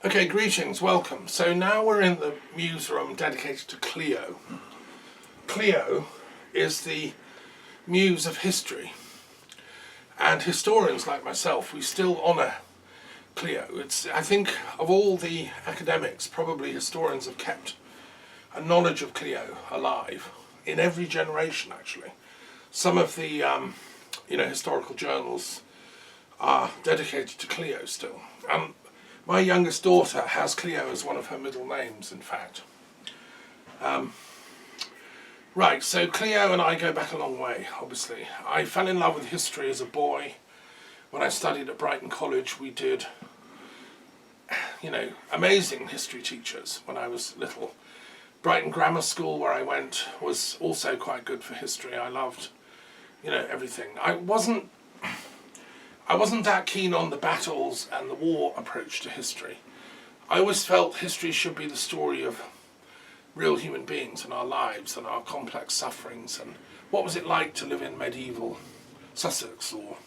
Okay, greetings, welcome. So now we're in the Muse room dedicated to Clio. Clio is the muse of history. And historians like myself, we still honour Clio. I think of all the academics, probably historians have kept a knowledge of Clio alive in every generation, actually. Some of the historical journals are dedicated to Clio still. My youngest daughter has Clio as one of her middle names, in fact. Right, so Clio and I go back a long way, obviously. I fell in love with history as a boy. When I studied at Brighton College, we did, amazing history teachers when I was little. Brighton Grammar School, where I went, was also quite good for history. I loved, everything. I wasn't that keen on the battles and the war approach to history. I always felt history should be the story of real human beings and our lives and our complex sufferings and what was it like to live in medieval Sussex or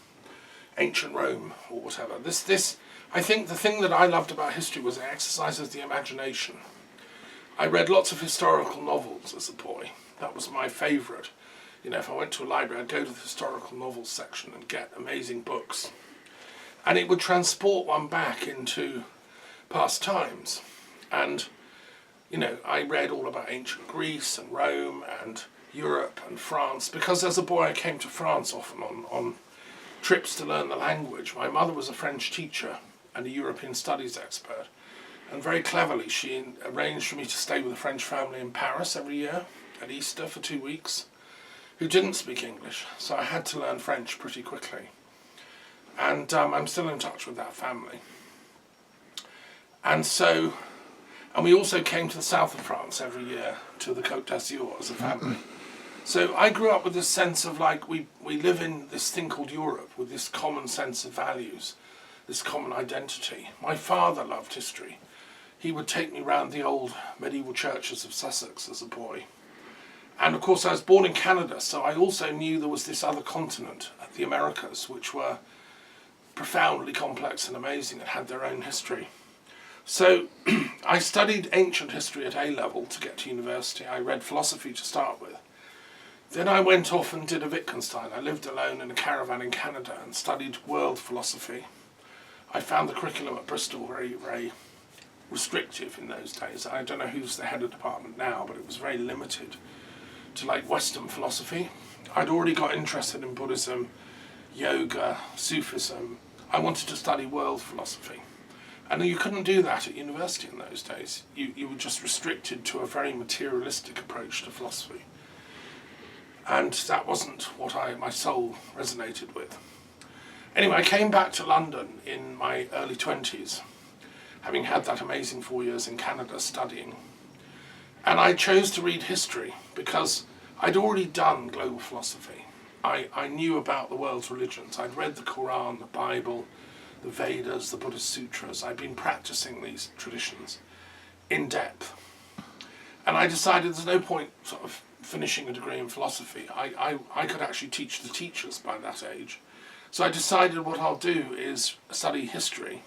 ancient Rome or whatever. I think the thing that I loved about history was it exercises the imagination. I read lots of historical novels as a boy. That was my favourite. If I went to a library, I'd go to the historical novels section and get amazing books. And it would transport one back into past times. And, I read all about ancient Greece and Rome and Europe and France, because as a boy I came to France often on trips to learn the language. My mother was a French teacher and a European studies expert. And very cleverly she arranged for me to stay with a French family in Paris every year at Easter for 2 weeks, who didn't speak English, so I had to learn French pretty quickly. And I'm still in touch with that family. And we also came to the south of France every year, to the Côte d'Azur as a family. So I grew up with this sense of we live in this thing called Europe, with this common sense of values, this common identity. My father loved history. He would take me round the old medieval churches of Sussex as a boy. And of course I was born in Canada, so I also knew there was this other continent, the Americas, which were profoundly complex and amazing and had their own history. So I studied ancient history at A-level to get to university. I read philosophy to start with. Then I went off and did a Wittgenstein. I lived alone in a caravan in Canada and studied world philosophy. I found the curriculum at Bristol very, very restrictive in those days. I don't know who's the head of the department now, but it was very limited to Western philosophy. I'd already got interested in Buddhism, yoga, Sufism. I wanted to study world philosophy. And you couldn't do that at university in those days. You were just restricted to a very materialistic approach to philosophy. And that wasn't what my soul resonated with. Anyway, I came back to London in my early 20s, having had that amazing 4 years in Canada studying. And I chose to read history because I'd already done global philosophy. I knew about the world's religions. I'd read the Quran, the Bible, the Vedas, the Buddhist sutras. I'd been practicing these traditions in depth. And I decided there's no point sort of finishing a degree in philosophy. I could actually teach the teachers by that age. So I decided what I'll do is study history,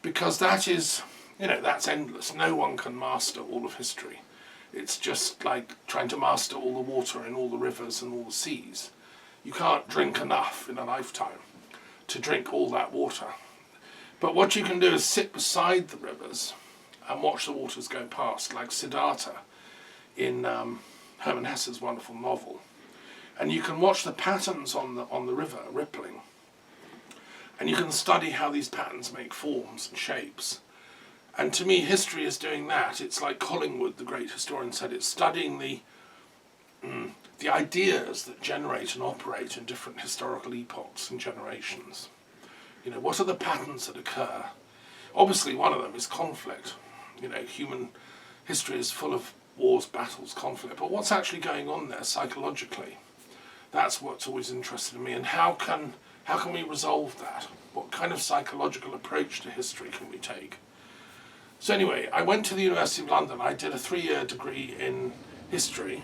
because that is, that's endless. No one can master all of history. It's just like trying to master all the water in all the rivers and all the seas. You can't drink enough in a lifetime to drink all that water. But what you can do is sit beside the rivers and watch the waters go past, like Siddhartha in Hermann Hesse's wonderful novel. And you can watch the patterns on the river rippling. And you can study how these patterns make forms and shapes. And to me, history is doing that. It's like Collingwood, the great historian, said, it's studying the ideas that generate and operate in different historical epochs and generations. What are the patterns that occur? Obviously, one of them is conflict. Human history is full of wars, battles, conflict. But what's actually going on there psychologically? That's what's always interested me. And how can we resolve that? What kind of psychological approach to history can we take? So anyway, I went to the University of London. I did a 3-year degree in history.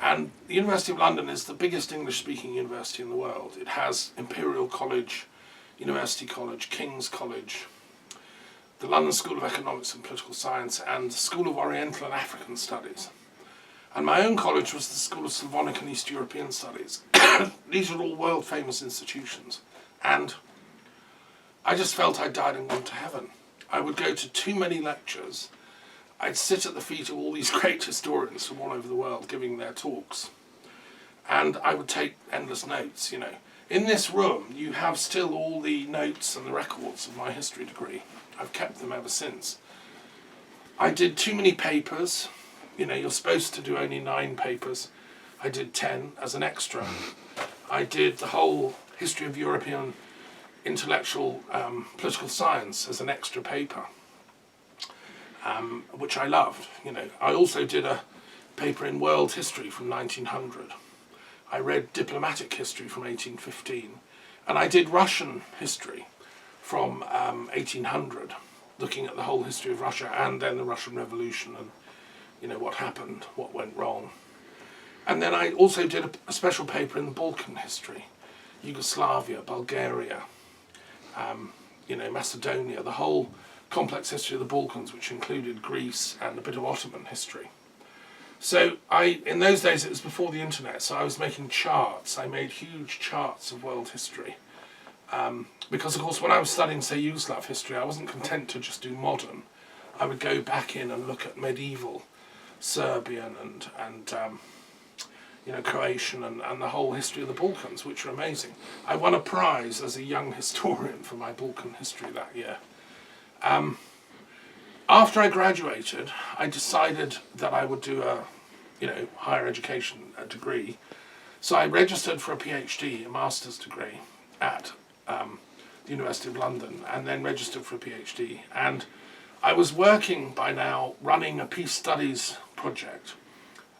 And the University of London is the biggest English-speaking university in the world. It has Imperial College, University College, King's College, the London School of Economics and Political Science, and the School of Oriental and African Studies. And my own college was the School of Slavonic and East European Studies. These are all world famous institutions. And I just felt I'd died and gone to heaven. I would go to too many lectures. I'd sit at the feet of all these great historians from all over the world giving their talks. And I would take endless notes, you know. In this room, you have still all the notes and the records of my history degree. I've kept them ever since. I did too many papers. You know, you're supposed to do only 9 papers. I did 10 as an extra. I did the whole history of European intellectual political science as an extra paper, which I loved. You know, I also did a paper in world history from 1900. I read diplomatic history from 1815, and I did Russian history from 1800, looking at the whole history of Russia and then the Russian Revolution and, you know, what happened, what went wrong. And then I also did a special paper in the Balkan history, Yugoslavia, Bulgaria, you know, Macedonia, the whole complex history of the Balkans, which included Greece and a bit of Ottoman history. So in those days, it was before the internet, so I was making charts. I made huge charts of world history. Because, of course, when I was studying, say, Yugoslav history, I wasn't content to just do modern. I would go back in and look at medieval Serbian and you know, Croatian and the whole history of the Balkans, which are amazing. I won a prize as a young historian for my Balkan history that year. After I graduated, I decided that I would do a, you know, higher education degree. So I registered for a PhD, a master's degree, at the University of London, and then registered for a PhD. And I was working by now running a peace studies project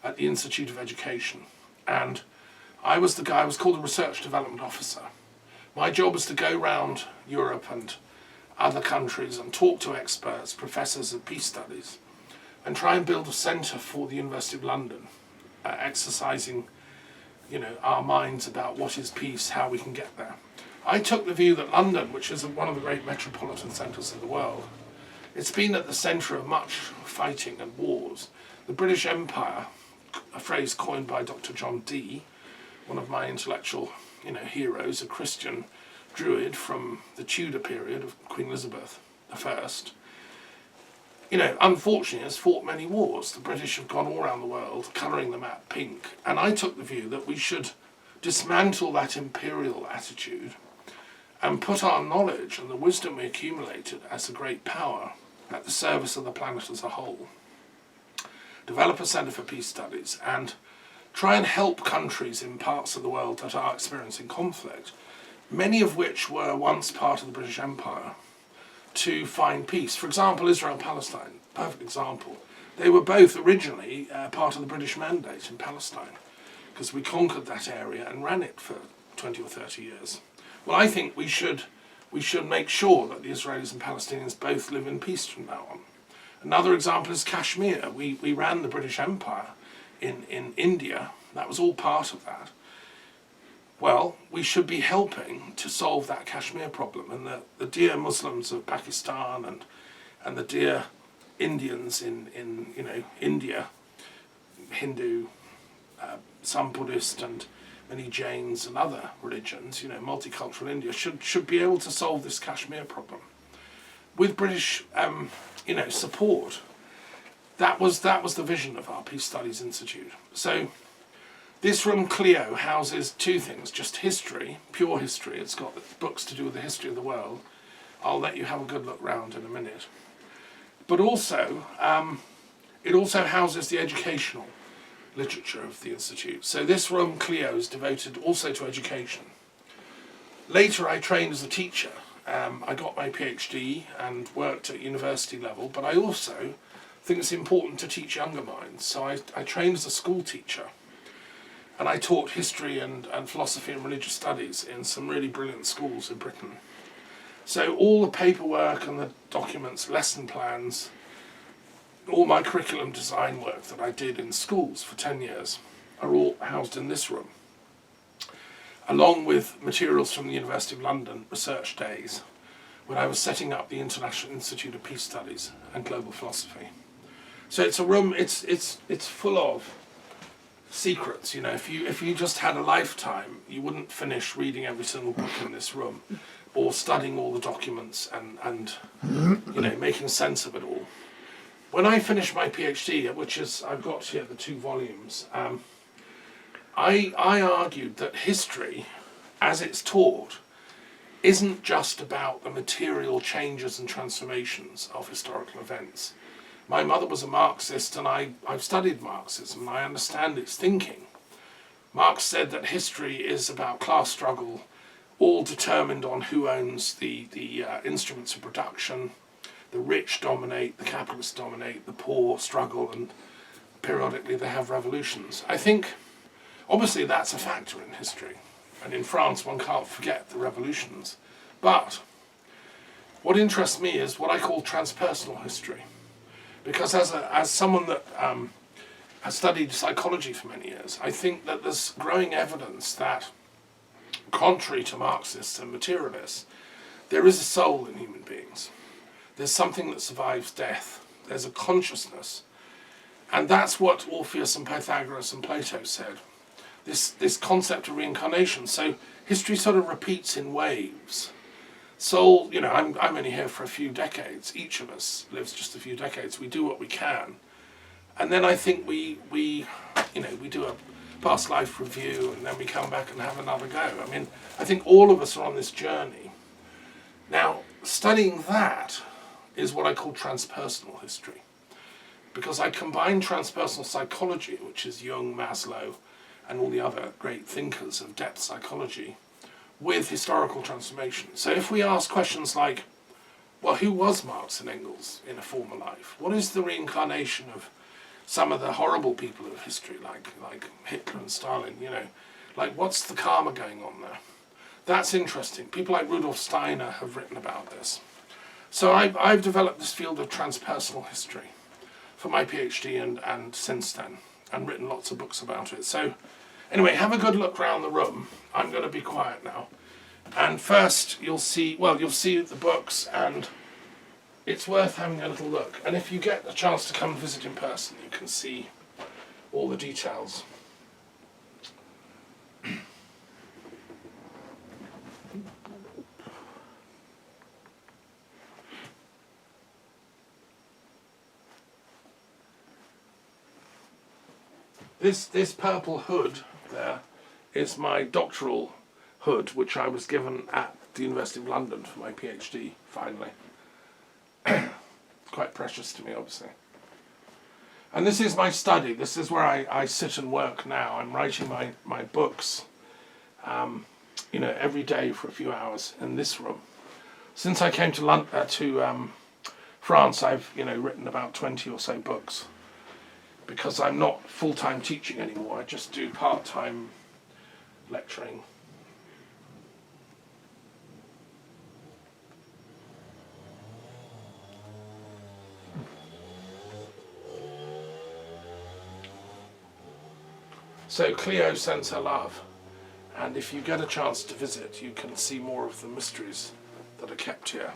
at the Institute of Education. And I was the guy, I was called a research development officer. My job was to go around Europe and other countries and talk to experts, professors of peace studies, and try and build a centre for the University of London, exercising, you know, our minds about what is peace, how we can get there. I took the view that London, which is one of the great metropolitan centres of the world, it's been at the centre of much fighting and wars. The British Empire, a phrase coined by Dr. John Dee, one of my intellectual, you know, heroes, a Christian Druid from the Tudor period of Queen Elizabeth I, you know, unfortunately has fought many wars. The British have gone all around the world, colouring the map pink. And I took the view that we should dismantle that imperial attitude and put our knowledge and the wisdom we accumulated as a great power at the service of the planet as a whole. Develop a centre for peace studies and try and help countries in parts of the world that are experiencing conflict, many of which were once part of the British Empire, to find peace. For example, Israel-Palestine, perfect example. They were both originally part of the British Mandate in Palestine, because we conquered that area and ran it for 20 or 30 years. Well, I think we should make sure that the Israelis and Palestinians both live in peace from now on. Another example is Kashmir. We ran the British Empire in India. That was all part of that. Well, we should be helping to solve that Kashmir problem. And the dear Muslims of Pakistan and the dear Indians in you know, India, Hindu, some Buddhist and many Jains and other religions, you know, multicultural India, should be able to solve this Kashmir problem. With British you know, support. That was the vision of our Peace Studies Institute. So this room Clio houses 2 things, just history, pure history. It's got books to do with the history of the world. I'll let you have a good look round in a minute. But also, it also houses the educational literature of the Institute. So this room Clio is devoted also to education. Later I trained as a teacher. I got my PhD and worked at university level, but I also think it's important to teach younger minds. So I trained as a school teacher, and I taught history and philosophy and religious studies in some really brilliant schools in Britain. So all the paperwork and the documents, lesson plans, all my curriculum design work that I did in schools for 10 years are all housed in this room, along with materials from the University of London research days, when I was setting up the International Institute of Peace Studies and Global Philosophy. So it's a room, it's full of secrets. You know, if you just had a lifetime, you wouldn't finish reading every single book in this room, or studying all the documents and you know, making sense of it all. When I finished my PhD, which is, I've got here the 2 volumes, I argued that history, as it's taught, isn't just about the material changes and transformations of historical events. My mother was a Marxist, and I've studied Marxism, and I understand its thinking. Marx said that history is about class struggle, all determined on who owns the instruments of production. The rich dominate, the capitalists dominate, the poor struggle, and periodically they have revolutions. I think, obviously, that's a factor in history. And in France, one can't forget the revolutions. But what interests me is what I call transpersonal history. Because as someone that has studied psychology for many years, I think that there's growing evidence that, contrary to Marxists and materialists, there is a soul in human beings. There's something that survives death. There's a consciousness. And that's what Orpheus and Pythagoras and Plato said. This concept of reincarnation. So history sort of repeats in waves. Soul, you know, I'm only here for a few decades. Each of us lives just a few decades. We do what we can. And then I think we do a past life review, and then we come back and have another go. I mean, I think all of us are on this journey. Now, studying that is what I call transpersonal history. Because I combine transpersonal psychology, which is Jung, Maslow, and all the other great thinkers of depth psychology, with historical transformation. So if we ask questions like, well, who was Marx and Engels in a former life? What is the reincarnation of some of the horrible people of history, like Hitler and Stalin, you know? Like, what's the karma going on there? That's interesting. People like Rudolf Steiner have written about this. So I've developed this field of transpersonal history for my PhD and since then, and written lots of books about it. So anyway, have a good look around the room. I'm going to be quiet now. And first you'll see the books, and it's worth having a little look. And if you get a chance to come and visit in person, you can see all the details. This purple hood there is my doctoral hood, which I was given at the University of London for my PhD, finally. It's quite precious to me, obviously. And this is my study. This is where I sit and work now. I'm writing my books, every day for a few hours in this room. Since I came to France, I've written about 20 or so books, because I'm not full-time teaching anymore. I just do part-time lecturing. So Clio sends her love, and if you get a chance to visit, you can see more of the mysteries that are kept here.